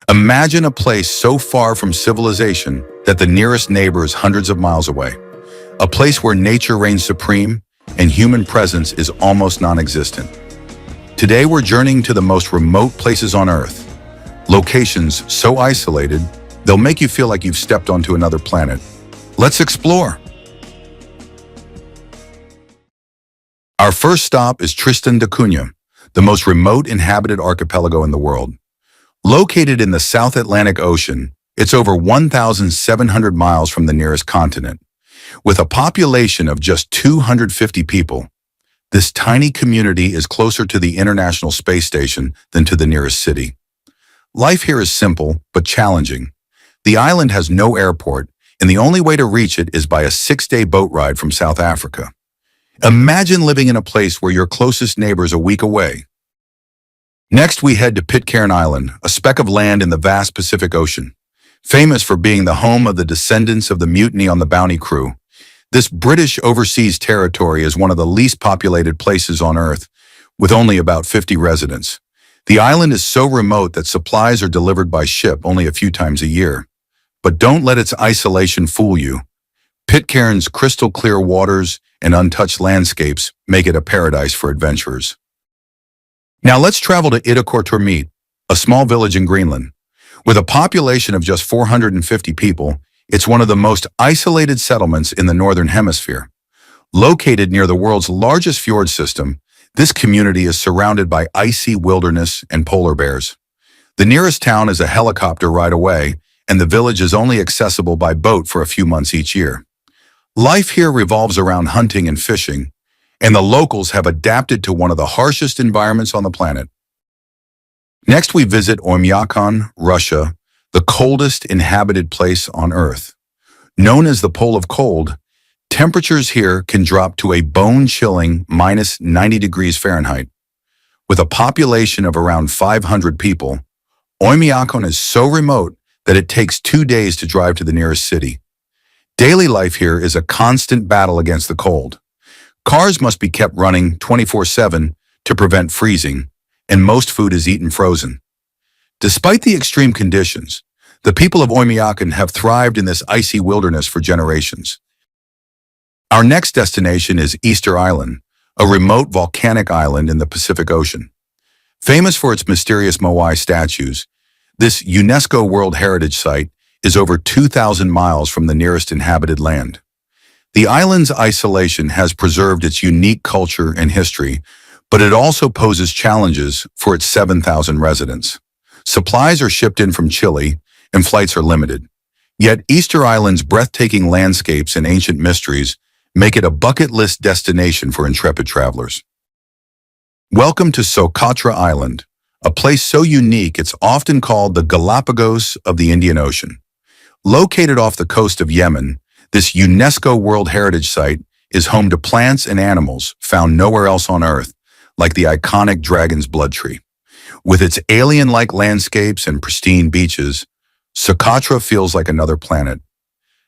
Imagine a place so far from civilization that the nearest neighbor is hundreds of miles away. A place where nature reigns supreme and human presence is almost non-existent. Today we're journeying to the most remote places on Earth. Locations so isolated, they'll make you feel like you've stepped onto another planet. Let's explore. Our first stop is Tristan da Cunha, the most remote inhabited archipelago in the world. Located in the South Atlantic Ocean, it's over 1,700 miles from the nearest continent. With a population of just 250 people, this tiny community is closer to the International Space Station than to the nearest city. Life here is simple but challenging. The island has no airport, and the only way to reach it is by a 6-day boat ride from South Africa. Imagine living in a place where your closest neighbor is a week away. Next, we head to Pitcairn Island, a speck of land in the vast Pacific Ocean. Famous for being the home of the descendants of the mutiny on the Bounty crew, this British overseas territory is one of the least populated places on Earth, with only about 50 residents. The island is so remote that supplies are delivered by ship only a few times a year. But don't let its isolation fool you. Pitcairn's crystal-clear waters and untouched landscapes make it a paradise for adventurers. Now let's travel to Ittoqqortoormiit, a small village in Greenland. With a population of just 450 people, it's one of the most isolated settlements in the Northern Hemisphere. Located near the world's largest fjord system, this community is surrounded by icy wilderness and polar bears. The nearest town is a helicopter ride away, and the village is only accessible by boat for a few months each year. Life here revolves around hunting and fishing, and the locals have adapted to one of the harshest environments on the planet. Next, we visit Oymyakon, Russia, the coldest inhabited place on Earth. Known as the Pole of Cold, temperatures here can drop to a bone-chilling minus 90 degrees Fahrenheit. With a population of around 500 people, Oymyakon is so remote that it takes 2 days to drive to the nearest city. Daily life here is a constant battle against the cold. Cars must be kept running 24/7 to prevent freezing, and most food is eaten frozen. Despite the extreme conditions, the people of Oymyakon have thrived in this icy wilderness for generations. Our next destination is Easter Island, a remote volcanic island in the Pacific Ocean. Famous for its mysterious Moai statues, this UNESCO World Heritage Site is over 2,000 miles from the nearest inhabited land. The island's isolation has preserved its unique culture and history, but it also poses challenges for its 7,000 residents. Supplies are shipped in from Chile, and flights are limited. Yet Easter Island's breathtaking landscapes and ancient mysteries make it a bucket list destination for intrepid travelers. Welcome to Socotra Island, a place so unique it's often called the Galapagos of the Indian Ocean. Located off the coast of Yemen, this UNESCO World Heritage Site is home to plants and animals found nowhere else on Earth, like the iconic dragon's blood tree. With its alien-like landscapes and pristine beaches, Socotra feels like another planet.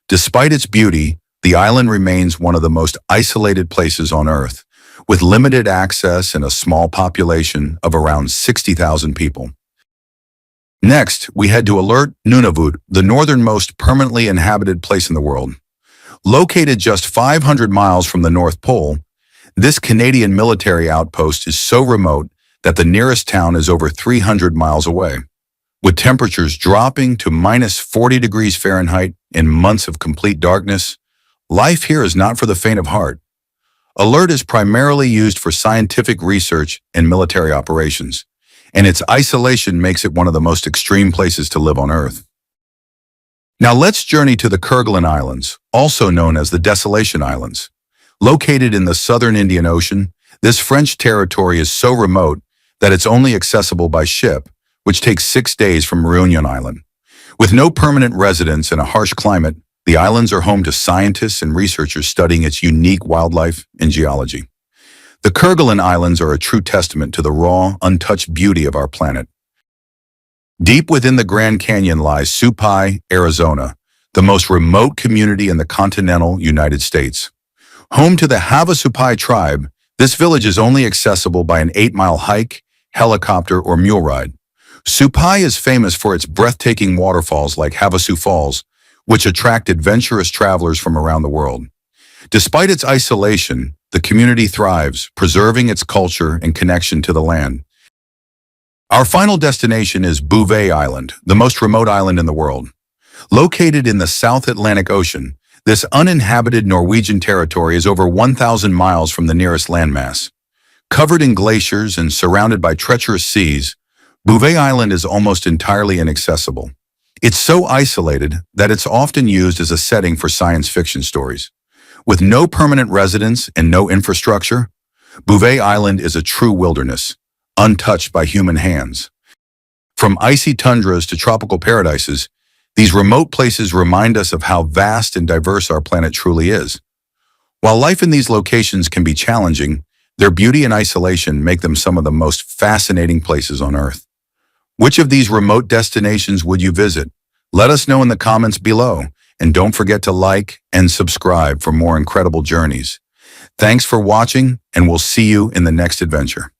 Despite its beauty, the island remains one of the most isolated places on Earth, with limited access and a small population of around 60,000 people. Next, we head to Nunavut, the northernmost permanently inhabited place in the world. Located just 500 miles from the North Pole, this Canadian military outpost is so remote that the nearest town is over 300 miles away. With temperatures dropping to minus 40 degrees Fahrenheit in months of complete darkness, life here is not for the faint of heart. Alert is primarily used for scientific research and military operations, and its isolation makes it one of the most extreme places to live on Earth. Now let's journey to the Kerguelen Islands, also known as the Desolation Islands. Located in the southern Indian Ocean, this French territory is so remote that it's only accessible by ship, which takes 6 days from Réunion Island. With no permanent residents and a harsh climate, the islands are home to scientists and researchers studying its unique wildlife and geology. The Kerguelen Islands are a true testament to the raw, untouched beauty of our planet. Deep within the Grand Canyon lies Supai, Arizona, the most remote community in the continental United States. Home to the Havasupai tribe, this village is only accessible by an 8-mile hike, helicopter, or mule ride. Supai is famous for its breathtaking waterfalls like Havasu Falls, which attract adventurous travelers from around the world. Despite its isolation, the community thrives, preserving its culture and connection to the land. Our final destination is Bouvet Island, the most remote island in the world. Located in the South Atlantic Ocean, this uninhabited Norwegian territory is over 1,000 miles from the nearest landmass. Covered in glaciers and surrounded by treacherous seas, Bouvet Island is almost entirely inaccessible. It's so isolated that it's often used as a setting for science fiction stories. With no permanent residents and no infrastructure, Bouvet Island is a true wilderness, untouched by human hands. From icy tundras to tropical paradises, these remote places remind us of how vast and diverse our planet truly is. While life in these locations can be challenging, their beauty and isolation make them some of the most fascinating places on Earth. Which of these remote destinations would you visit? Let us know in the comments below, and don't forget to like and subscribe for more incredible journeys. Thanks for watching, and we'll see you in the next adventure.